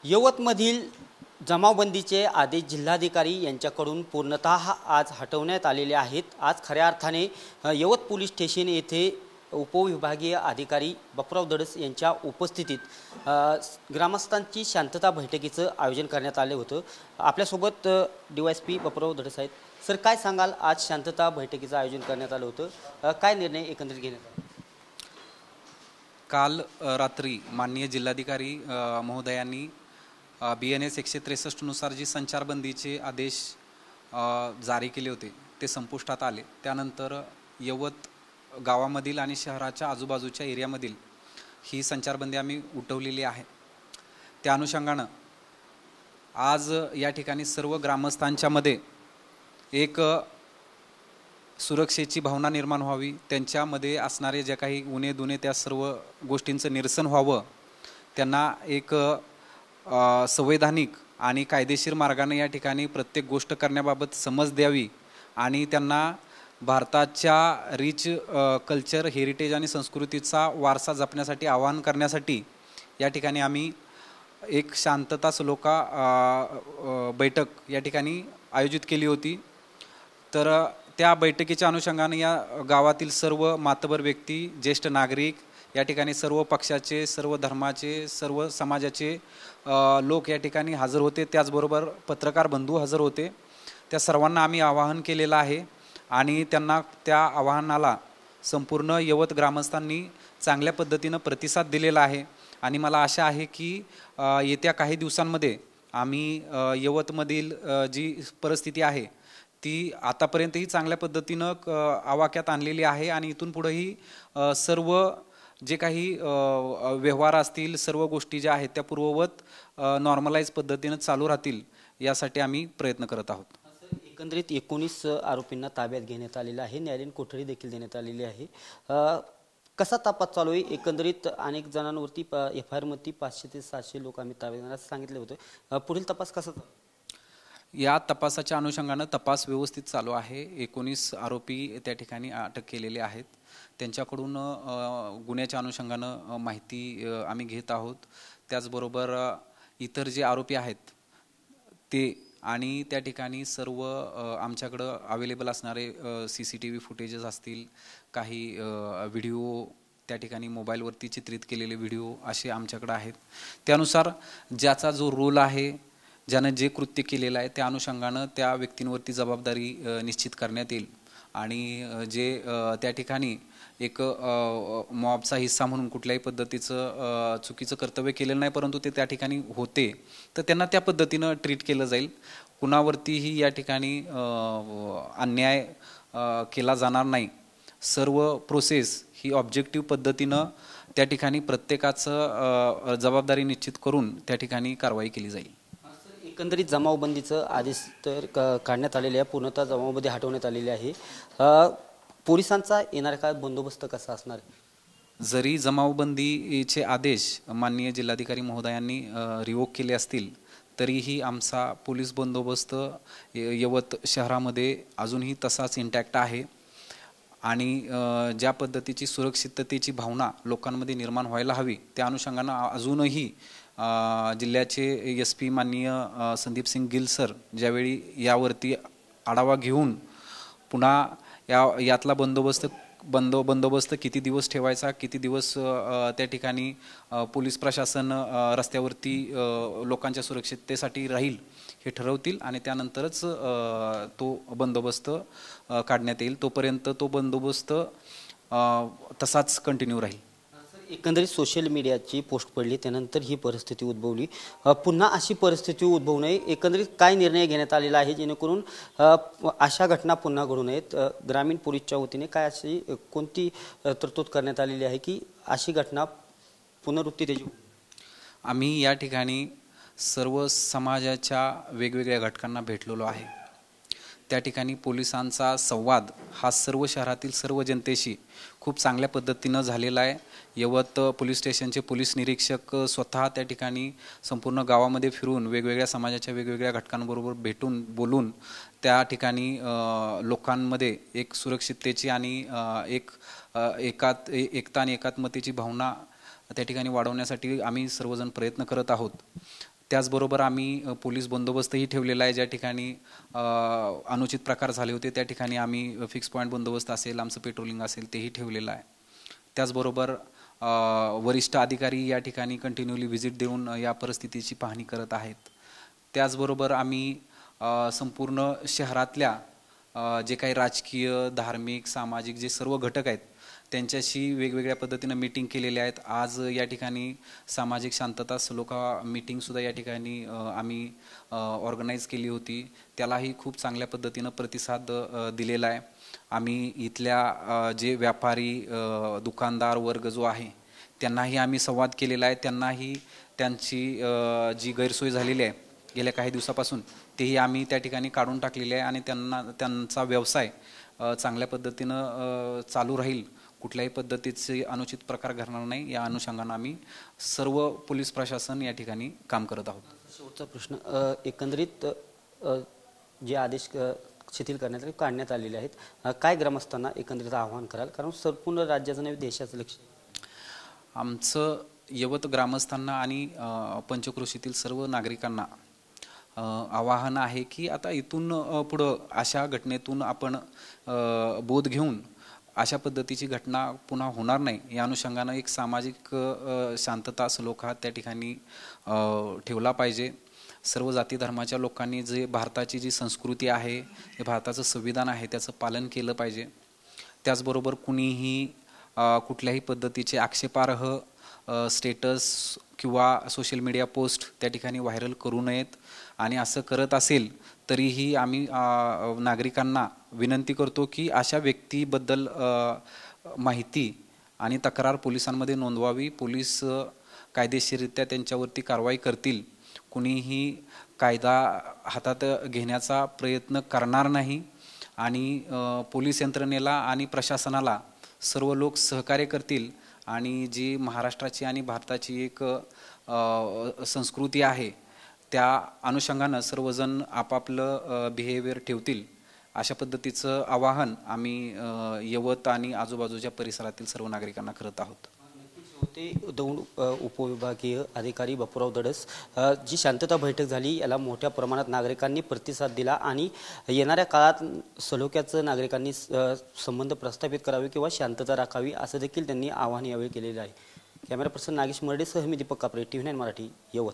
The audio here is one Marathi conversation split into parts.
यवतमधील जमावबंदीचे आदेश जिल्हाधिकारी यांच्याकडून पूर्णतः आज हटवण्यात आलेले आहेत। आज खऱ्या अर्थाने यवत पोलीस स्टेशन येथे उपविभागीय अधिकारी बापूराव दडस यांच्या उपस्थितीत ग्रामस्थांची शांतता बैठकीचं आयोजन करण्यात आले होतं। आपल्यासोबत डीवायएसपी बापूराव दडस आहेत। सर, काय सांगाल, आज शांतता बैठकीचं आयोजन करण्यात आलं होतं, काय निर्णय एकंदरीत घेण्यात आला? काल रात्री माननीय जिल्हाधिकारी महोदयांनी BNS 163 नुसार जी संचारबंदीचे आदेश जारी केले होते ते संपुष्टात आले। त्यानंतर यवत गावामधील आणि शहराच्या आजूबाजूच्या एरियामधील ही संचारबंदी आम्ही उठवलेली आहे। त्या अनुषंगाने आज या ठिकाणी सर्व ग्रामस्थांच्या मध्ये एक सुरक्षेची भावना निर्माण व्हावी, त्यांच्यामध्ये असणारे जे काही उणे दुणे त्या सर्व गोष्टींचं निरसन व्हावं, त्यांना एक संवैधानिक आणि कायदेशीर मार्गाने या ठिकाणी प्रत्येक गोष्ट करण्याबाबत समज द्यावी आणि त्यांना भारताच्या रिच कल्चर, हेरिटेज आणि संस्कृतीचा वारसा जपण्यासाठी आवाहन करण्यासाठी या ठिकाणी आम्ही एक शांतता सलोखा बैठक या ठिकाणी आयोजित केली होती। तर त्या बैठकीच्या अनुषंगाने या गावातील सर्व मातबर व्यक्ती, ज्येष्ठ नागरिक, या ठिकाणी सर्व पक्षाचे, सर्व धर्माचे, सर्व समाजाचे लोक या ठिकाणी हजर होते। त्याचबरोबर पत्रकार बंधू हजर होते। त्या सर्वांना आम्ही आवाहन केलेलं आहे आणि त्यांना त्या आवाहनाला संपूर्ण यवत ग्रामस्थांनी चांगल्या पद्धतीने प्रतिसाद दिलेला आहे आणि मला आशा आहे की येत्या काही दिवसांमध्ये आम्ही यवतमधील जी परिस्थिती आहे ती आतापर्यंतही चांगल्या पद्धतीनं आवाक्यात आणलेली आहे आणि इथून पुढेही सर्व जे काही व्यवहार असतील, सर्व गोष्टी ज्या आहेत त्या पूर्ववत नॉर्मलाइज पद्धतीने चालू राहतील यासाठी आम्ही प्रयत्न करत आहोत। एकंदरीत 19 आरोपींना ताब्यात घेण्यात आलेलं आहे, न्यायालयीन कोठडी देखील देण्यात आलेली आहे। कसा तपास चालू आहे? एकंदरीत अनेक जणांवरती FIR मध्ये 500 ते 700 लोक आम्ही ताब्यात घेण्यास सांगितले होते। पुढील तपास कसा? या तपासाच्या अनुषंगाने तपास व्यवस्थित चालू आहे। 19 आरोपी त्या ठिकाणी अटक केलेले आहेत। त्यांच्याकडून गुन्ह्याच्या अनुषंगाने माहिती आम्ही घेत आहोत। त्याचबरोबर इतर जे आरोपी आहेत ते आणि त्या ठिकाणी सर्व आमच्याकडे अवेलेबल असणारे CCTV फुटेजेस असतील, काही व्हिडिओ त्या ठिकाणी मोबाईलवरती चित्रित केलेले व्हिडिओ असे आमच्याकडे आहेत। त्यानुसार ज्याचा जो रोल आहे, ज्याने जे कृत्य केलेलं आहे त्या अनुषंगाने त्या व्यक्तींवरती जबाबदारी निश्चित करण्यात येईल आणि जे त्या ठिकाणी एक मॉबचा हिस्सा म्हणून कुठल्याही पद्धतीचं चुकीचं कर्तव्य केलेलं नाही परंतु ते त्या ठिकाणी होते तर त्यांना त्या पद्धतीनं ट्रीट केलं जाईल। कुणावरतीही या ठिकाणी अन्याय केला जाणार नाही। सर्व प्रोसेस ही ऑब्जेक्टिव्ह पद्धतीनं त्या ठिकाणी प्रत्येकाचं जबाबदारी निश्चित करून त्या ठिकाणी कारवाई केली जाईल। एकंदरीत जमावबंदीचं आदेश तर काढण्यात आलेले आहे, पूर्णतः जमावबंदी हटवण्यात आलेली आहे। पोलिसांचा येणाऱ्या काळात बंदोबस्त कसा असणार आहे? जरी जमावबंदीचे आदेश माननीय जिल्हाधिकारी महोदयांनी रिवोक केले असतील तरीही आमचा पोलीस बंदोबस्त यवत शहरामध्ये अजूनही तसाच इंटॅक्ट आहे आणि ज्या पद्धतीची सुरक्षिततेची भावना लोकांमध्ये निर्माण व्हायला हवी त्या अनुषंगाने अजूनही जिल्ह्याचे SP माननीय संदीप सिंग गिल सर ज्यावेळी यावरती आढावा घेऊन पुन्हा यातला बंदोबस्त किती दिवस ठेवायचा, किती दिवस त्या ठिकाणी पोलीस प्रशासन रस्त्यावरती लोकांच्या सुरक्षिततेसाठी राहील हे ठरवतील आणि त्यानंतरच तो बंदोबस्त काढण्यात येईल। तोपर्यंत तो बंदोबस्त तसाच कंटिन्यू राहील। एकंदरीत सोशल मीडियाची पोस्ट पडली त्यानंतर ही परिस्थिती उद्भवली। पुन्हा अशी परिस्थिती उद्भवू नये, एकंदरीत काय निर्णय घेण्यात आलेला आहे जेणेकरून अशा घटना पुन्हा घडू नयेत? ग्रामीण पोलीसच्या वतीने काय अशी कोणती तरतूद करण्यात आलेली आहे की अशी घटना पुनरावृत्ती त्याची? आम्ही या ठिकाणी सर्व समाजाच्या वेगवेगळ्या घटकांना भेटलेलो आहे। त्या ठिकाणी पोलिसांचा संवाद हा सर्व शहरातील सर्व जनतेशी खूप चांगल्या पद्धतीनं झालेला आहे। यवत पोलीस स्टेशनचे पोलीस निरीक्षक स्वतः त्या ठिकाणी संपूर्ण गावामध्ये फिरून वेगवेगळ्या समाजाच्या वेगवेगळ्या घटकांबरोबर भेटून बोलून त्या ठिकाणी लोकांमध्ये एक सुरक्षिततेची आणि एकता आणि एकात्मतेची भावना त्या ठिकाणी वाढवण्यासाठी आम्ही सर्वजण प्रयत्न करत आहोत। त्याचबरोबर आम्ही पोलीस बंदोबस्तही ठेवलेला आहे. ज्या ठिकाणी अनुचित प्रकार झाले होते त्या ठिकाणी आम्ही फिक्स पॉईंट बंदोबस्त असेल, आमचं पेट्रोलिंग असेल तेही ठेवलेलं आहे. त्याचबरोबर वरिष्ठ अधिकारी या ठिकाणी कंटिन्यूली व्हिजिट देऊन या परिस्थितीची पाहणी करत आहेत. त्याचबरोबर आम्ही संपूर्ण शहरातल्या जे काही राजकीय, धार्मिक, सामाजिक जे सर्व घटक आहेत त्यांच्याशी वेगवेगळ्या पद्धतीनं मीटिंग केलेले आहेत. आज या ठिकाणी सामाजिक शांतता सलोखा मीटिंगसुद्धा या ठिकाणी आम्ही ऑर्गनाईज केली होती. त्यालाही खूप चांगल्या पद्धतीनं प्रतिसाद दिलेला आहे. आम्ही इथल्या जे व्यापारी, दुकानदार वर्ग जो आहे त्यांनाही आम्ही संवाद केलेला आहे. त्यांनाही त्यांची जी गैरसोय झालेली आहे गेल्या काही दिवसापासून तेही आम्ही त्या ठिकाणी काढून टाकलेले आहे आणि त्यांचा व्यवसाय चांगल्या पद्धतीनं चालू राहील, कुठल्याही पद्धतीचे अनुचित प्रकार घडणार नाही या अनुषंगाने आम्ही सर्व पोलीस प्रशासन या ठिकाणी काम करत आहोत. शेवटचा प्रश्न, एकंदरीत जे आदेश शिथिल काढण्यात आलेले आहेत, काय ग्रामस्थांना एकंदरीत आवाहन कराल, कारण संपूर्ण राज्याचं नाही देशाचं लक्ष? आमचं यवत ग्रामस्थांना आणि पंचक्रोशीतील सर्व नागरिकांना आवाहन आहे की आता इथून पुढं अशा घटनेतून आपण बोध घेऊन अशा पद्धतीची घटना पुन्हा होणार नाही या अनुषंगानं एक सामाजिक शांतता सलोखा त्या ठिकाणी ठेवला पाहिजे. सर्व जाती धर्माच्या लोकांनी जे भारताची जी संस्कृती आहे, हे भारताचं संविधान आहे त्याचं पालन केलं पाहिजे. त्याचबरोबर कुणीही कुठल्याही पद्धतीचे आक्षेपार्ह स्टेटस किंवा सोशल मीडिया पोस्ट त्या ठिकाणी व्हायरल करू नयेत आणि असं करत असेल तरीही आम्ही नागरिकांना विनंती करतो की अशा व्यक्तीबद्दल माहिती आणि तक्रार पोलिसांमध्ये नोंदवावी. पोलीस कायदेशीररित्या त्यांच्यावरती कारवाई करतील. कुणीही कायदा हातात घेण्याचा प्रयत्न करणार नाही आणि पोलीस यंत्रणेला आणि प्रशासनाला सर्व लोक सहकार्य करतील आणि जी महाराष्ट्राची आणि भारताची एक संस्कृती आहे त्या अनुषंगानं सर्वजण आपापलं बिहेवियर ठेवतील अशा पद्धतीचं आवाहन आम्ही यवत आणि आजूबाजूच्या परिसरातील सर्व नागरिकांना करत आहोत. होते दौंड उपविभागीय अधिकारी बापूराव दडस. जी शांतता बैठक झाली याला मोठ्या प्रमाणात नागरिकांनी प्रतिसाद दिला आणि येणाऱ्या काळात सलोख्याचं नागरिकांनी संबंध प्रस्थापित करावे किंवा शांतता राखावी असं देखील त्यांनी आवाहन यावेळी केलेलं आहे. कॅमेरा पर्सन नागेश मर्डेसह मी दीपक कापरे, TV9 मराठी, यवत.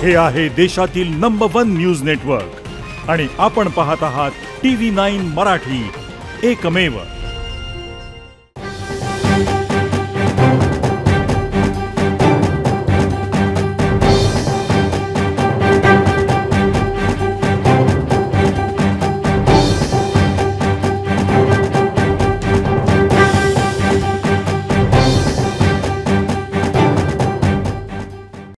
हे आहे देशातील नंबर 1 न्यूज नेटवर्क आणि आपण पाहत आहात TV9 मराठी, एकमेव.